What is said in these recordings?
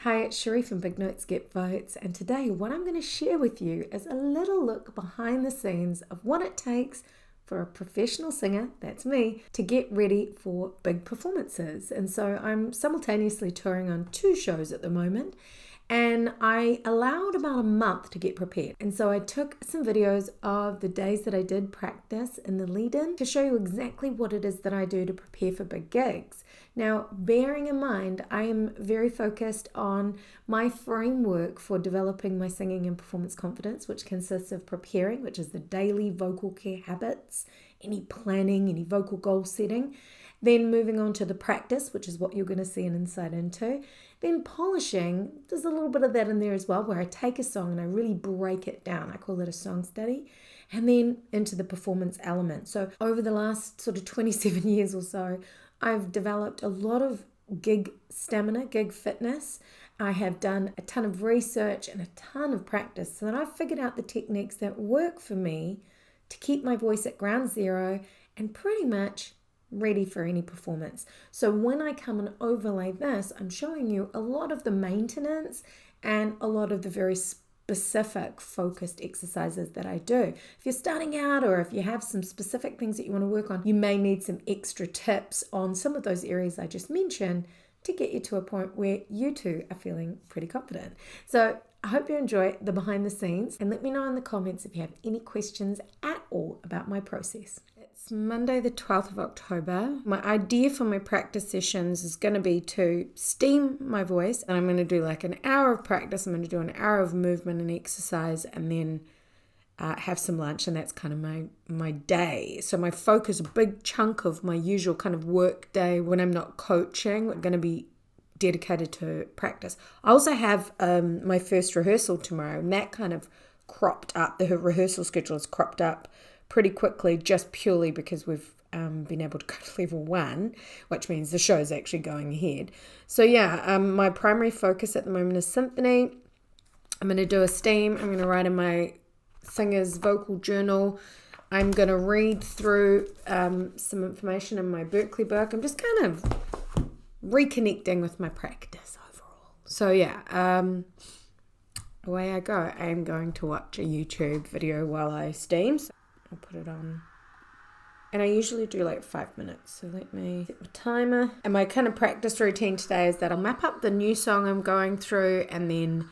Hi, it's Cherie from Big Notes Get Votes, and today what I'm going to share with you is a little look behind the scenes of what it takes for a professional singer, that's me, to get ready for big performances. And so I'm simultaneously touring on 2 shows at the moment, and I allowed about a month to get prepared. And so I took some videos of the days that I did practice in the lead-in to show you exactly what it is that I do to prepare for big gigs. Now, bearing in mind, I am very focused on my framework for developing my singing and performance confidence, which consists of preparing, which is the daily vocal care habits, any planning, any vocal goal setting, then moving on to the practice, which is what you're going to see an insight into. Then polishing, there's a little bit of that in there as well, where I take a song and I really break it down. I call it a song study. And then into the performance element. So over the last sort of 27 years or so, I've developed a lot of gig stamina, gig fitness. I have done a ton of research and a ton of practice so that I've figured out the techniques that work for me to keep my voice at ground zero and pretty much ready for any performance. So when I come and overlay this, I'm showing you a lot of the maintenance and a lot of the very specific focused exercises that I do. If you're starting out or if you have some specific things that you want to work on, you may need some extra tips on some of those areas I just mentioned to get you to a point where you too are feeling pretty confident. So I hope you enjoy the behind the scenes and let me know in the comments if you have any questions at all about my process. It's Monday the 12th of October. My idea for my practice sessions is going to be to steam my voice, and I'm going to do like an hour of practice. I'm going to do an hour of movement and exercise and then have some lunch, and that's kind of my day. So my focus, a big chunk of my usual kind of work day when I'm not coaching, are going to be dedicated to practice. I also have my first rehearsal tomorrow, and that kind of cropped up. The rehearsal schedule is cropped up pretty quickly just purely because we've been able to go to level 1, which means the show is actually going ahead. So yeah, my primary focus at the moment is symphony. I'm going to do a steam. I'm going to write in my singer's vocal journal. I'm going to read through some information in my Berkeley book. I'm just kind of reconnecting with my practice overall. So yeah, away I go. I am going to watch a YouTube video while I steam. So I'll put it on. And I usually do like 5 minutes. So let me set the timer. And my kind of practice routine today is that I'll map up the new song I'm going through, and then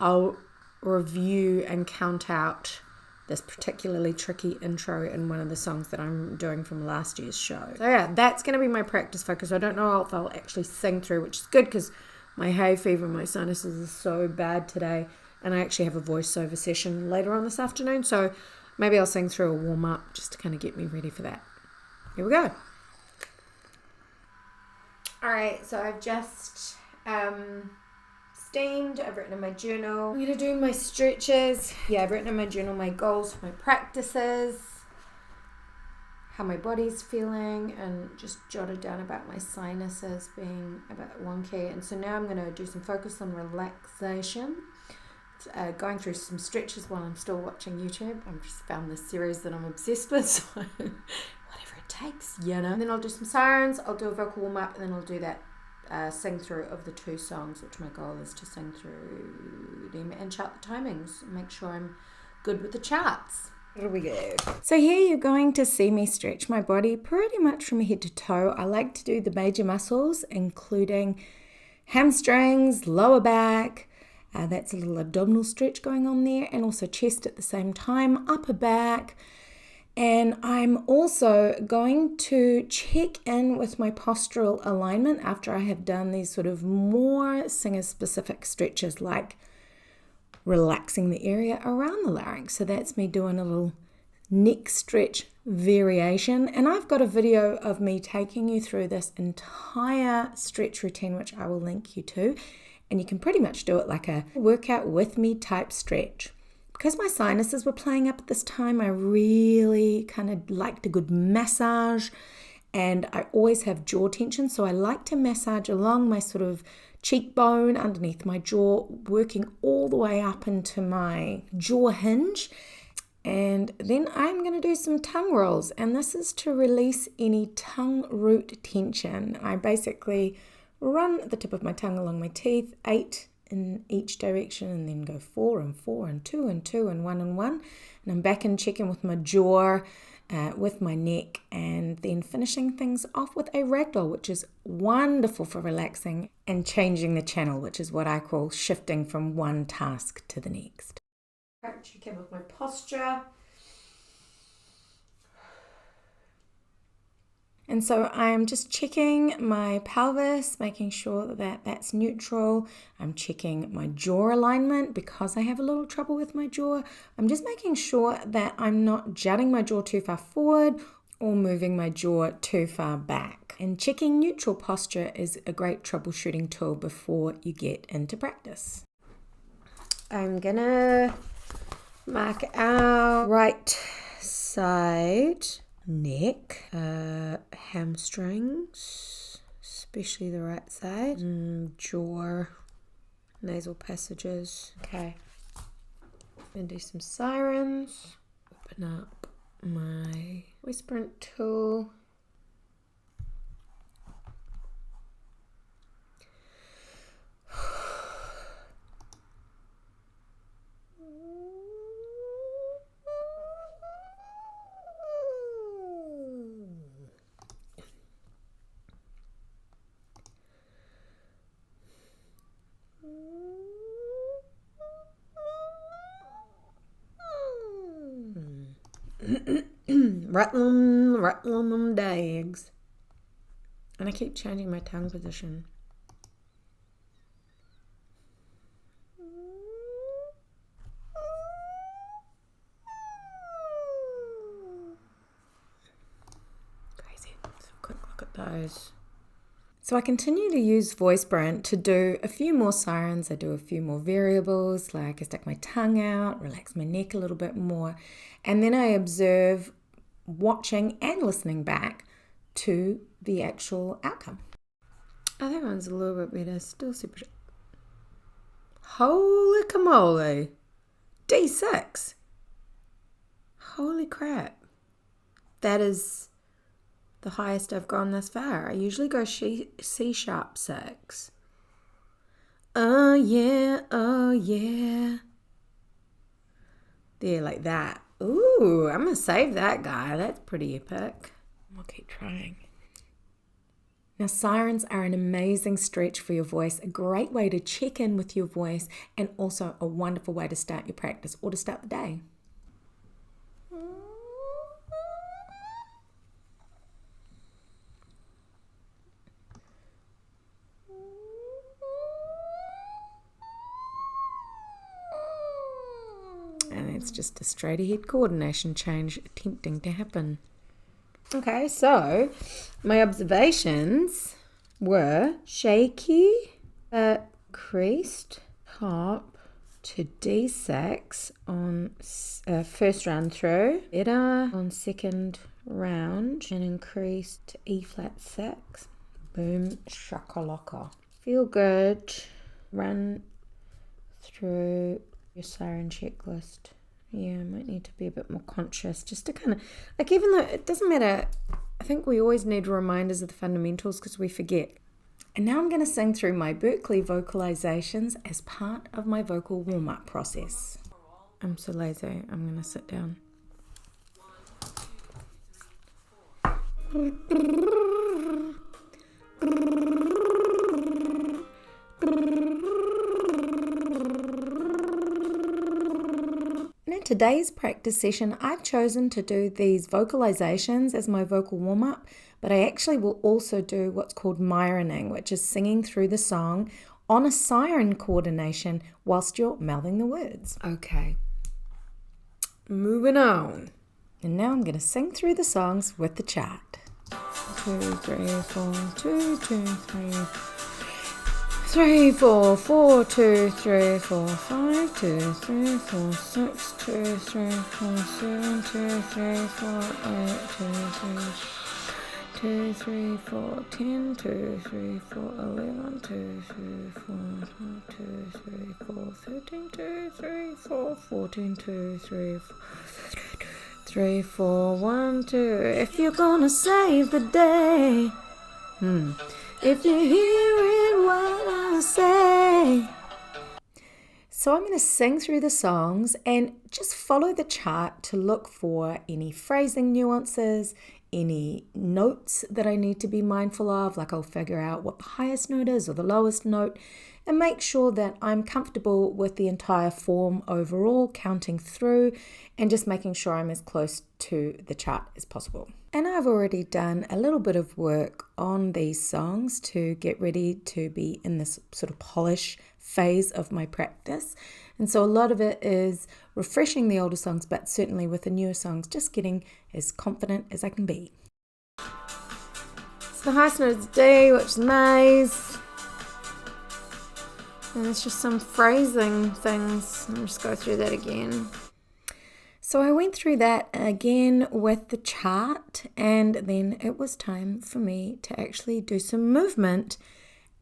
I'll review and count out this particularly tricky intro in one of the songs that I'm doing from last year's show. So yeah, that's going to be my practice focus. I don't know if I'll actually sing through, which is good because my hay fever and my sinuses are so bad today, and I actually have a voiceover session later on this afternoon, so maybe I'll sing through a warm-up just to kind of get me ready for that. Here we go. All right, so I've just steamed. I've written in my journal. I'm going to do my stretches. Yeah, I've written in my journal my goals for my practices, how my body's feeling, and just jotted down about my sinuses being about wonky. And so now I'm going to do some focus on relaxation. Going through some stretches while I'm still watching YouTube. I've just found this series that I'm obsessed with, so whatever it takes, you know. And then I'll do some sirens, I'll do a vocal warm-up, and then I'll do that sing through of the 2 songs, which my goal is to sing through them and chart the timings and make sure I'm good with the charts. Here we go. So here you're going to see me stretch my body pretty much from head to toe. I like to do the major muscles, including hamstrings, lower back. That's a little abdominal stretch going on there, and also chest at the same time, upper back. And I'm also going to check in with my postural alignment after I have done these sort of more singer-specific stretches, like relaxing the area around the larynx. So that's me doing a little neck stretch variation. And I've got a video of me taking you through this entire stretch routine, which I will link you to. And you can pretty much do it like a workout with me type stretch. Because my sinuses were playing up at this time, I really kind of liked a good massage, and I always have jaw tension, so I like to massage along my sort of cheekbone underneath my jaw, working all the way up into my jaw hinge. And then I'm going to do some tongue rolls, and this is to release any tongue root tension. I basically run the tip of my tongue along my teeth, 8 in each direction, and then go 4 and 4 and 2 and 2 and 1 and 1. And I'm back and checking with my jaw, with my neck, and then finishing things off with a ragdoll, which is wonderful for relaxing and changing the channel, which is what I call shifting from one task to the next. Check in with my posture. And so I'm just checking my pelvis, making sure that that's neutral. I'm checking my jaw alignment because I have a little trouble with my jaw. I'm just making sure that I'm not jutting my jaw too far forward or moving my jaw too far back. And checking neutral posture is a great troubleshooting tool before you get into practice. I'm gonna mark our right side neck, hamstrings, especially the right side, jaw, nasal passages. Okay, I'm gonna do some sirens. Open up my whisper tool. Rattling them dags. And I keep changing my tongue position. Crazy. Let's have a quick look at those. So I continue to use VoiceBrand to do a few more sirens. I do a few more variables, like I stick my tongue out, relax my neck a little bit more, and then I observe, watching and listening back to the actual outcome. Oh, that one's a little bit better. Still super. Holy camole. D6. Holy crap. That is the highest I've gone thus far. I usually go C sharp 6. Oh yeah, oh yeah. There, like that. Ooh, I'm going to save that guy. That's pretty epic. I'll keep trying. Now, sirens are an amazing stretch for your voice, a great way to check in with your voice, and also a wonderful way to start your practice or to start the day. And it's just a straight ahead coordination change attempting to happen. Okay, so my observations were shaky creased top to D6 on first run through, better on second round, and increased to E flat 6. Boom shakalaka. Feel good. Run through your siren checklist. Yeah, I might need to be a bit more conscious just to kind of, like, even though it doesn't matter, I think we always need reminders of the fundamentals because we forget. And now I'm going to sing through my Berkeley vocalizations as part of my vocal warm-up process. I'm so lazy, I'm going to sit down. Today's practice session, I've chosen to do these vocalizations as my vocal warm-up, but I actually will also do what's called myroning, which is singing through the song on a siren coordination whilst you're mouthing the words. Okay, moving on. And now I'm going to sing through the songs with the chart. 2, 3, 4, 2, 2, 3, 3, 4, 4, 2, 3, 4, 5, 2, 3, 4, 6, 2, 3, 4, 7, 2, 3, 4, 8, 2, 3, 2, 3, 4, 10, 2, 3, 4, 11, 2, 3, 4, 2, 3, 4, 13, 2, 3, 4, 14, 2, 3, 4, 3, 4, 1, 2. If you're gonna save the day. if you're hearing what I say. So I'm going to sing through the songs and just follow the chart to look for any phrasing nuances, any notes that I need to be mindful of, like I'll figure out what the highest note is or the lowest note, and make sure that I'm comfortable with the entire form overall, counting through, and just making sure I'm as close to the chart as possible. And I've already done a little bit of work on these songs to get ready to be in this sort of polish phase of my practice. And so a lot of it is refreshing the older songs, but certainly with the newer songs, just getting as confident as I can be. So the highest note is D, which is nice. And it's just some phrasing things. I'll just go through that again. So I went through that again with the chart, and then it was time for me to actually do some movement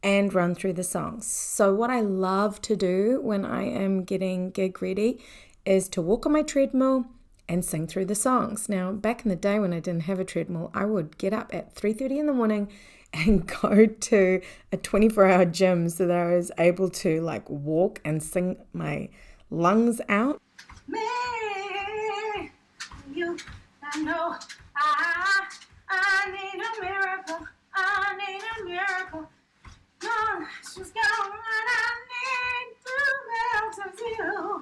and run through the songs. So what I love to do when I am getting gig ready is to walk on my treadmill and sing through the songs. Now, back in the day when I didn't have a treadmill, I would get up at 3:30 in the morning and go to a 24-hour gym so that I was able to like walk and sing my lungs out. Me, you, I know, I need a miracle, I need a miracle. No, she's gone, and I need to melt of you.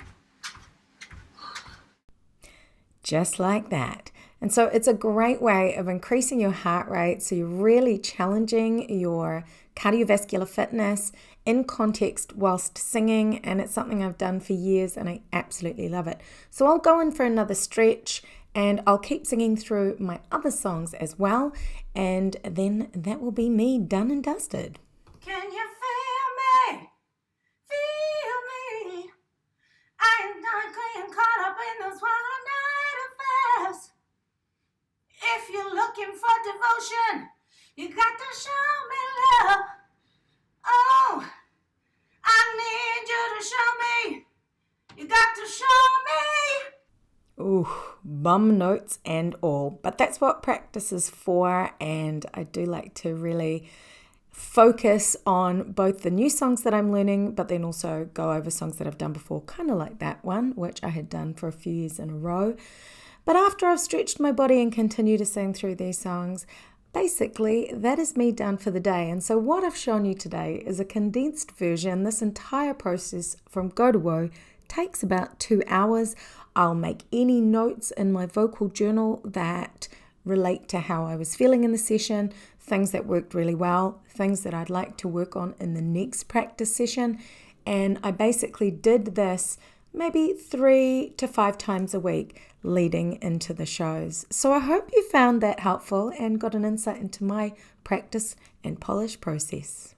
Just like that. And so it's a great way of increasing your heart rate. So you're really challenging your cardiovascular fitness in context whilst singing. And it's something I've done for years and I absolutely love it. So I'll go in for another stretch and I'll keep singing through my other songs as well. And then that will be me done and dusted. Can you feel me? Feel me? I am not getting caught up in those one night affairs. If you're looking for devotion, you got to show me love. Oh, I need you to show me. You got to show me. Ooh, bum notes and all. But that's what practice is for, and I do like to really focus on both the new songs that I'm learning, but then also go over songs that I've done before, kind of like that one, which I had done for a few years in a row. But after I've stretched my body and continue to sing through these songs, basically that is me done for the day. And so what I've shown you today is a condensed version. This entire process from go to woe takes about 2 hours. I'll make any notes in my vocal journal that relate to how I was feeling in the session, things that worked really well, things that I'd like to work on in the next practice session. And I basically did this maybe 3 to 5 times a week leading into the shows. So I hope you found that helpful and got an insight into my practice and polish process.